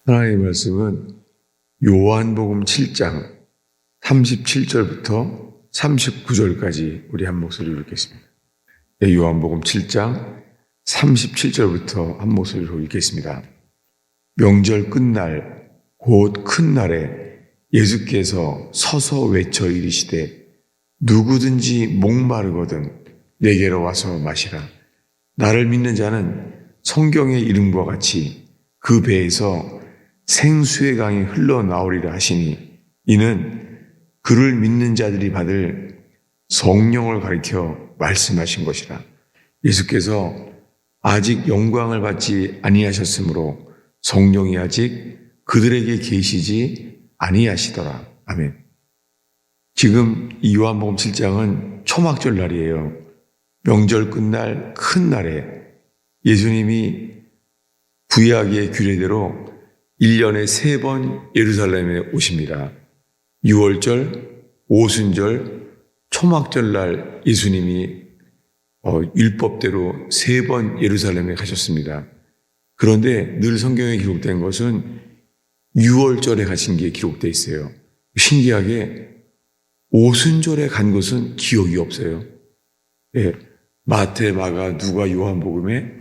하나님의 말씀은 요한복음 7장 37절부터 39절까지 우리 한 목소리로 읽겠습니다. 요한복음 7장 37절부터 한 목소리로 읽겠습니다. 명절 끝날 곧 큰 날에 예수께서 서서 외쳐 이르시되 누구든지 목마르거든 내게로 와서 마시라. 나를 믿는 자는 성경의 이름과 같이 그 배에서 생수의 강이 흘러나오리라 하시니 이는 그를 믿는 자들이 받을 성령을 가리켜 말씀하신 것이라. 예수께서 아직 영광을 받지 아니하셨으므로 성령이 아직 그들에게 계시지 아니하시더라. 아멘. 지금 이 요한복음 7장은 초막절 날이에요. 명절 끝날 큰 날에 예수님이 구약의 규례대로 1년에 3번 예루살렘에 오십니다. 6월절, 오순절, 초막절 날 예수님이 율법대로 3번 예루살렘에 가셨습니다. 그런데 늘 성경에 기록된 것은 6월절에 가신 게 기록되어 있어요. 신기하게 오순절에 간 것은 기억이 없어요. 예, 마태, 마가, 누가, 요한복음에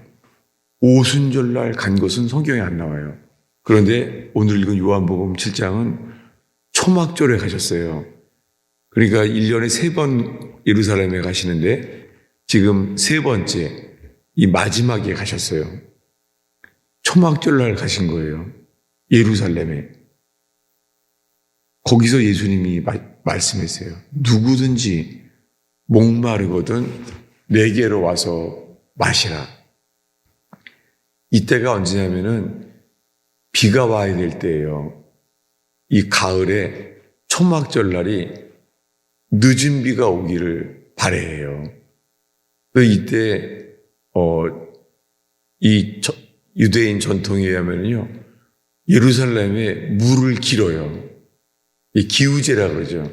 오순절 날 간 것은 성경에 안 나와요. 그런데 오늘 읽은 요한복음 7장은 초막절에 가셨어요. 그러니까 1년에 3번 예루살렘에 가시는데 지금 3번째, 이 마지막에 가셨어요. 초막절 날 가신 거예요. 예루살렘에. 거기서 예수님이 말씀했어요. 누구든지 목마르거든 내게로 와서 마시라. 이때가 언제냐면은 비가 와야 될 때예요. 이 가을에 초막절 날이 늦은 비가 오기를 바라요. 이때 이 유대인 전통에 의하면요, 예루살렘에 물을 길어요. 이 기우제라 그러죠.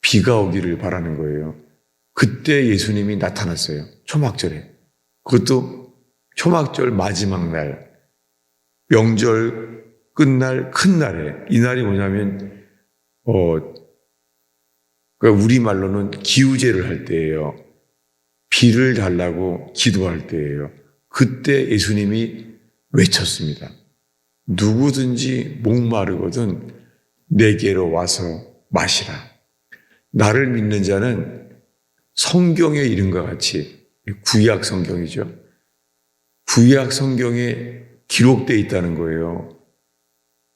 비가 오기를 바라는 거예요. 그때 예수님이 나타났어요. 초막절에. 그것도 초막절 마지막 날, 명절 끝날 큰 날에. 이 날이 뭐냐면 우리말로는 기우제를 할 때예요. 비를 달라고 기도할 때예요. 그때 예수님이 외쳤습니다. 누구든지 목마르거든 내게로 와서 마시라. 나를 믿는 자는 성경의 이름과 같이, 구약 성경이죠. 구약 성경에 기록되어 있다는 거예요.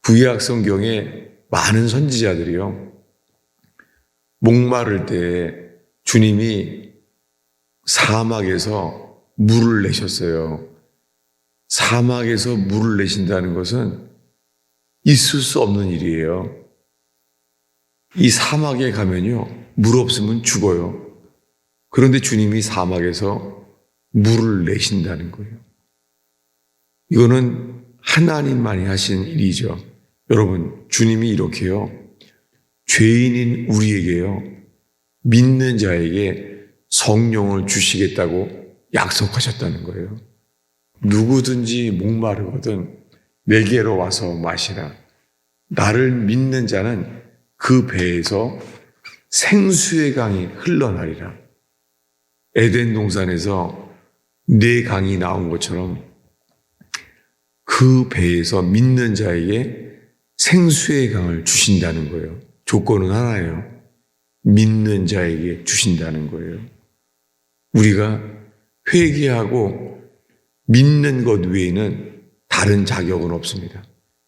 구약 성경에 많은 선지자들이요, 목마를 때 주님이 사막에서 물을 내셨어요. 사막에서 물을 내신다는 것은 있을 수 없는 일이에요. 이 사막에 가면요, 물 없으면 죽어요. 그런데 주님이 사막에서 물을 내신다는 거예요. 이거는 하나님만이 하신 일이죠. 여러분, 주님이 이렇게요, 죄인인 우리에게요, 믿는 자에게 성령을 주시겠다고 약속하셨다는 거예요. 누구든지 목마르거든 내게로 와서 마시라. 나를 믿는 자는 그 배에서 생수의 강이 흘러나리라. 에덴 동산에서 네 강이 나온 것처럼 그 배에서 믿는 자에게 생수의 강을 주신다는 거예요. 조건은 하나예요. 믿는 자에게 주신다는 거예요. 우리가 회개하고 믿는 것 외에는 다른 자격은 없습니다.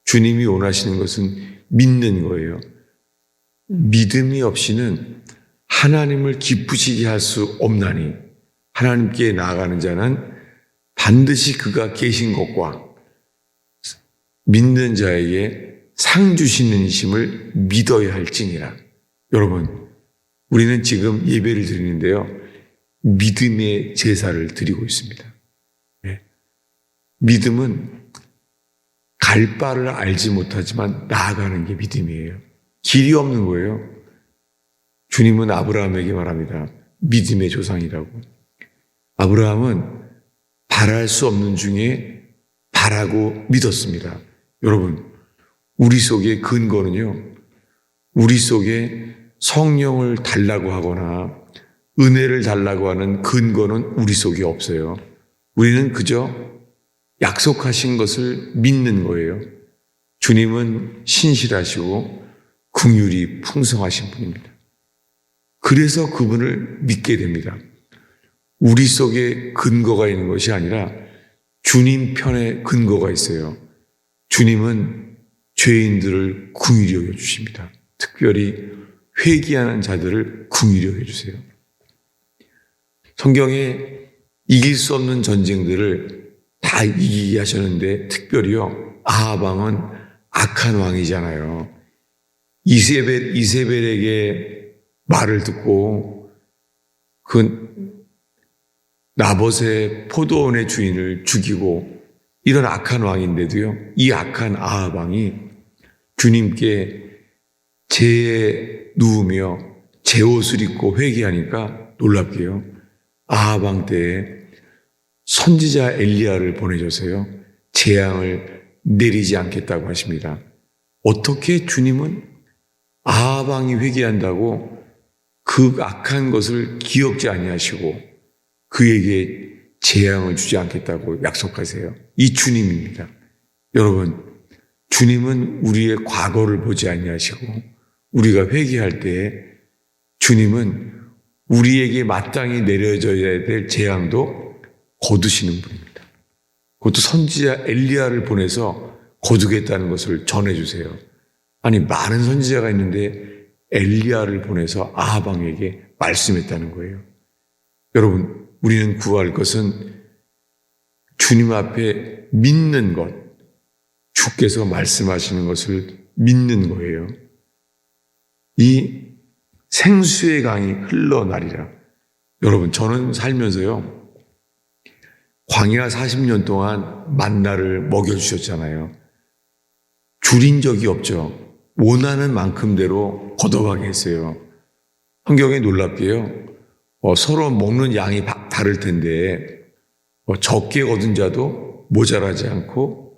주님이 원하시는 것은 믿는 거예요. 믿음이 없이는 하나님을 기쁘시게 할 수 없나니 하나님께 나아가는 자는 반드시 그가 계신 것과 믿는 자에게 상 주시는 이심을 믿어야 할지니라. 여러분, 우리는 지금 예배를 드리는데요, 믿음의 제사를 드리고 있습니다. 네. 믿음은 갈 바를 알지 못하지만 나아가는 게 믿음이에요. 길이 없는 거예요. 주님은 아브라함에게 말합니다. 믿음의 조상이라고. 아브라함은 바랄 수 없는 중에 바라고 믿었습니다. 여러분, 우리 속의 근거는요, 우리 속에 성령을 달라고 하거나 은혜를 달라고 하는 근거는 우리 속에 없어요. 우리는 그저 약속하신 것을 믿는 거예요. 주님은 신실하시고 긍휼이 풍성하신 분입니다. 그래서 그분을 믿게 됩니다. 우리 속에 근거가 있는 것이 아니라 주님 편에 근거가 있어요. 주님은 죄인들을 긍휼히 여겨주십니다. 특별히 회개하는 자들을 긍휼히 여겨주세요. 성경에 이길 수 없는 전쟁들을 다 이기게 하셨는데 특별히요, 아합 왕은 악한 왕이잖아요. 이세벨에게 말을 듣고 그 나봇의 포도원의 주인을 죽이고 이런 악한 왕인데도요, 이 악한 아합 왕이 주님께 재에 누우며 제 옷을 입고 회개하니까 놀랍게요, 아합 왕 때에 선지자 엘리야를 보내줘서요, 재앙을 내리지 않겠다고 하십니다. 어떻게 주님은 아합 왕이 회개한다고 그 악한 것을 기억지 아니하시고 그에게 재앙을 주지 않겠다고 약속하세요? 이 주님입니다. 여러분, 주님은 우리의 과거를 보지 아니하시고 우리가 회개할 때에 주님은 우리에게 마땅히 내려져야 될 재앙도 거두시는 분입니다. 그것도 선지자 엘리야를 보내서 거두겠다는 것을 전해주세요. 아니, 많은 선지자가 있는데 엘리야를 보내서 아합 왕에게 말씀했다는 거예요. 여러분, 우리는 구할 것은 주님 앞에 믿는 것, 주께서 말씀하시는 것을 믿는 거예요. 이 생수의 강이 흘러나리라. 여러분, 저는 살면서요, 광야 40년 동안 만나를 먹여주셨잖아요. 줄인 적이 없죠. 원하는 만큼대로 걷어가게 했어요. 성경에 놀랍게요, 서로 먹는 양이 다를 텐데 적게 거둔 자도 모자라지 않고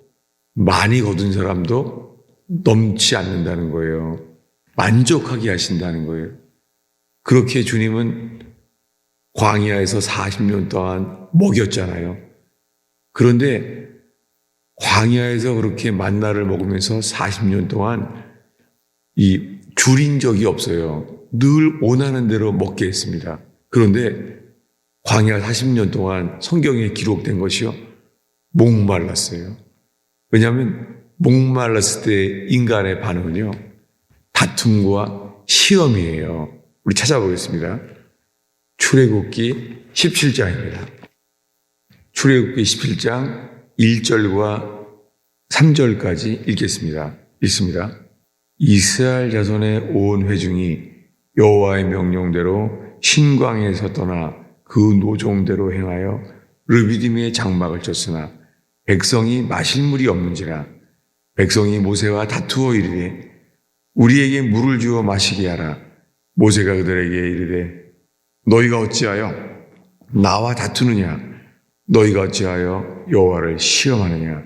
많이 거둔 사람도 넘지 않는다는 거예요. 만족하게 하신다는 거예요. 그렇게 주님은 광야에서 40년 동안 먹였잖아요. 그런데 광야에서 그렇게 만나를 먹으면서 40년 동안 이 줄인 적이 없어요. 늘 원하는 대로 먹게 했습니다. 그런데 광야 40년 동안 성경에 기록된 것이요, 목말랐어요. 왜냐하면 목말랐을 때 인간의 반응은요, 다툼과 시험이에요. 우리 찾아보겠습니다. 출애굽기 17장입니다. 출애굽기 17장 1절과 3절까지 읽겠습니다. 읽습니다. 이스라엘 자손의 온 회중이 여호와의 명령대로 신광에서 떠나 그 노종대로 행하여 르비딤의 장막을 쳤으나 백성이 마실 물이 없는지라. 백성이 모세와 다투어 이르되 우리에게 물을 주어 마시게 하라. 모세가 그들에게 이르되 너희가 어찌하여 나와 다투느냐? 너희가 어찌하여 여호와를 시험하느냐?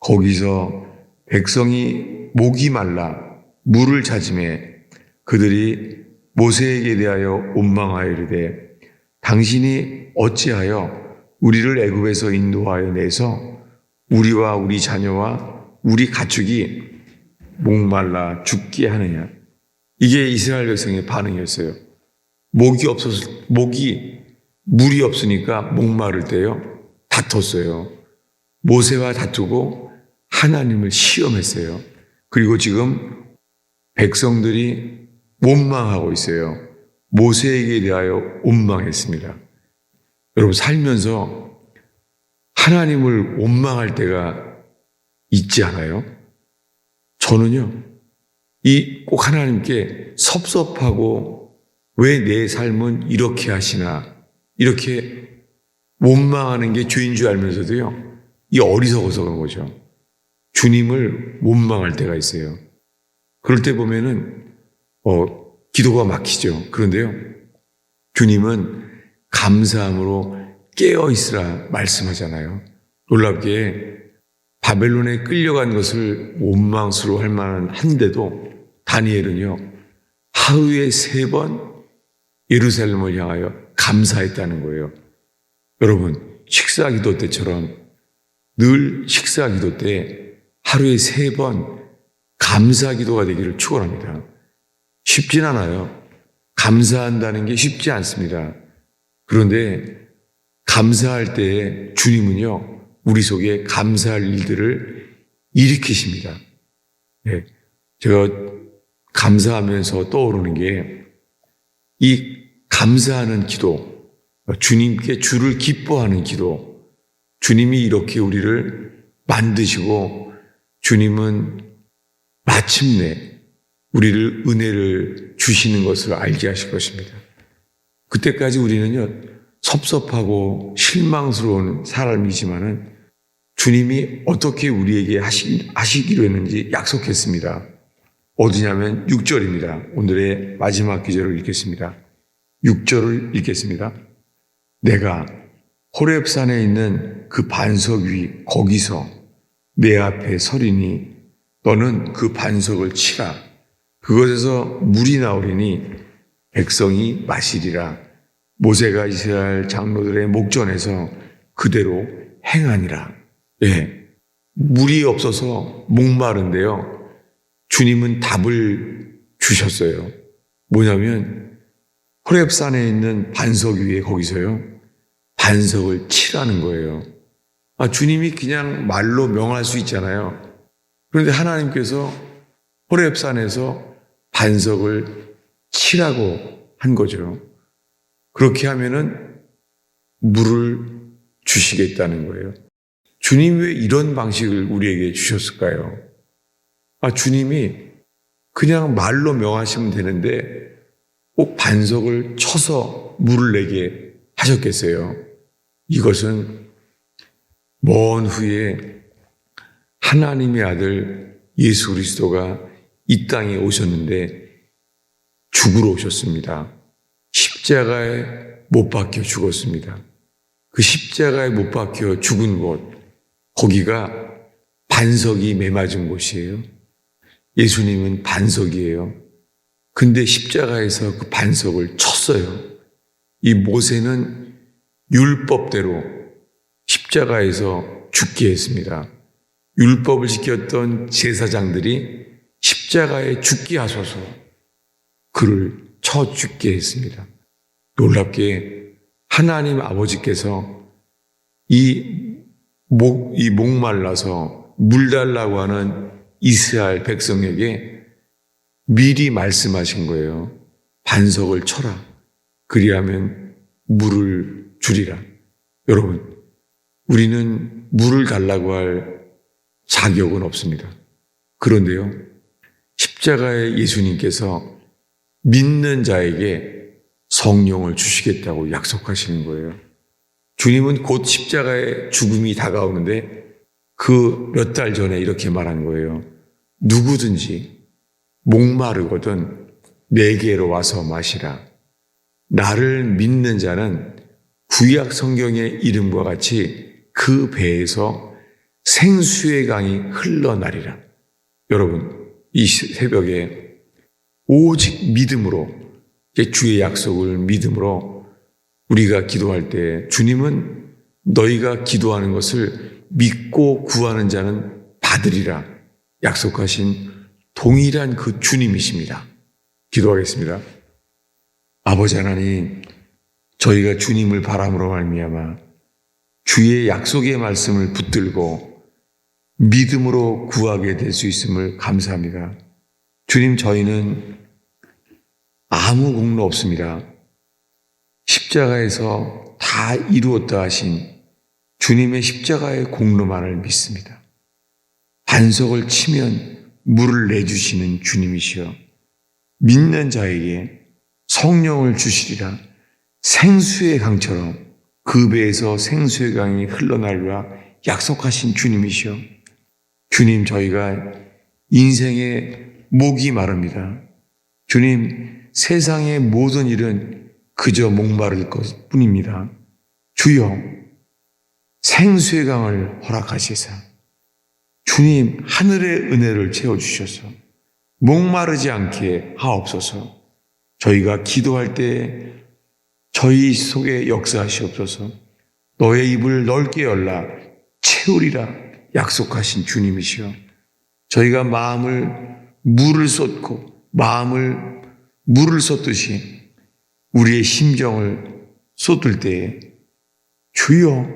거기서 백성이 목이 말라 물을 찾음에 그들이 모세에게 대하여 원망하여 이르되 당신이 어찌하여 우리를 애굽에서 인도하여 내서 우리와 우리 자녀와 우리 가축이 목말라 죽게 하느냐? 이게 이스라엘 백성의 반응이었어요. 물이 없으니까 목마를 때요, 다퉜어요. 모세와 다투고 하나님을 시험했어요. 그리고 지금 백성들이 원망하고 있어요. 모세에게 대하여 원망했습니다. 여러분, 살면서 하나님을 원망할 때가 있지 않아요? 저는요, 꼭 하나님께 섭섭하고 왜 내 삶은 이렇게 하시나, 이렇게 원망하는 게 죄인 줄 알면서도요, 이 어리석어서 그런 거죠. 주님을 원망할 때가 있어요. 그럴 때 보면은 기도가 막히죠. 그런데요, 주님은 감사함으로 깨어 있으라 말씀하잖아요. 놀랍게 바벨론에 끌려간 것을 원망스러워할 만한 한데도 다니엘은요, 하루에 3번 예루살렘을 향하여 감사했다는 거예요. 여러분, 식사 기도 때처럼 늘 식사 기도 때 하루에 3번 감사 기도가 되기를 축원합니다. 쉽진 않아요. 감사한다는 게 쉽지 않습니다. 그런데 감사할 때에 주님은요, 우리 속에 감사할 일들을 일으키십니다. 네, 제가 감사하면서 떠오르는 게 이 감사하는 기도, 주님께 주를 기뻐하는 기도, 주님이 이렇게 우리를 만드시고 주님은 마침내 우리를 은혜를 주시는 것을 알게 하실 것입니다. 그때까지 우리는요, 섭섭하고 실망스러운 사람이지만은 주님이 어떻게 우리에게 하시기로 했는지 약속했습니다. 어디냐면 6절입니다. 오늘의 마지막 기절을 읽겠습니다. 6절을 읽겠습니다. 내가 호렙산에 있는 그 반석 위 거기서 내 앞에 서리니 너는 그 반석을 치라. 그것에서 물이 나오리니 백성이 마시리라. 모세가 이스라엘 장로들의 목전에서 그대로 행하니라. 예, 물이 없어서 목마른데요, 주님은 답을 주셨어요. 뭐냐면 호렙산에 있는 반석 위에 거기서요, 반석을 치라는 거예요. 주님이 그냥 말로 명할 수 있잖아요. 그런데 하나님께서 호렙산에서 반석을 치라고 한 거죠. 그렇게 하면은 물을 주시겠다는 거예요. 주님 왜 이런 방식을 우리에게 주셨을까요? 주님이 그냥 말로 명하시면 되는데 꼭 반석을 쳐서 물을 내게 하셨겠어요? 이것은 먼 후에 하나님의 아들 예수 그리스도가 이 땅에 오셨는데 죽으러 오셨습니다. 십자가에 못 박혀 죽었습니다. 그 십자가에 못 박혀 죽은 곳, 거기가 반석이 매맞은 곳이에요. 예수님은 반석이에요. 근데 십자가에서 그 반석을 쳤어요. 이 모세는 율법대로 십자가에서 죽게 했습니다. 율법을 지켰던 제사장들이 십자가에 죽게 하소서 그를 쳐 죽게 했습니다. 놀랍게 하나님 아버지께서 이 목말라서 물 달라고 하는 이스라엘 백성에게 미리 말씀하신 거예요. 반석을 쳐라. 그리하면 물을 주리라. 여러분, 우리는 물을 달라고 할 자격은 없습니다. 그런데요, 십자가의 예수님께서 믿는 자에게 성령을 주시겠다고 약속하시는 거예요. 주님은 곧 십자가의 죽음이 다가오는데 그 몇 달 전에 이렇게 말한 거예요. 누구든지 목마르거든 내게로 와서 마시라. 나를 믿는 자는 구약 성경의 이름과 같이 그 배에서 생수의 강이 흘러나리라. 여러분, 이 새벽에 오직 믿음으로, 주의 약속을 믿음으로 우리가 기도할 때 주님은 너희가 기도하는 것을 믿고 구하는 자는 받으리라 약속하신 동일한 그 주님이십니다. 기도하겠습니다. 아버지 하나님, 저희가 주님을 바람으로 말미암아 주의 약속의 말씀을 붙들고 믿음으로 구하게 될 수 있음을 감사합니다. 주님, 저희는 아무 공로 없습니다. 십자가에서 다 이루었다 하신 주님의 십자가의 공로만을 믿습니다. 반석을 치면 물을 내주시는 주님이시여, 믿는 자에게 성령을 주시리라. 생수의 강처럼 그 배에서 생수의 강이 흘러나리라 약속하신 주님이시여, 주님, 저희가 인생의 목이 마릅니다. 주님, 세상의 모든 일은 그저 목마를 것뿐입니다. 주여, 생수의 강을 허락하시사 주님 하늘의 은혜를 채워주셔서 목마르지 않게 하옵소서. 저희가 기도할 때 저희 속에 역사하시옵소서. 너의 입을 넓게 열라 채우리라 약속하신 주님이시여, 저희가 물을 쏟듯이 우리의 심정을 쏟을 때에 주여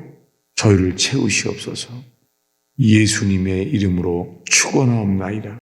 저희를 채우시옵소서. 예수님의 이름으로 축원하옵나이다.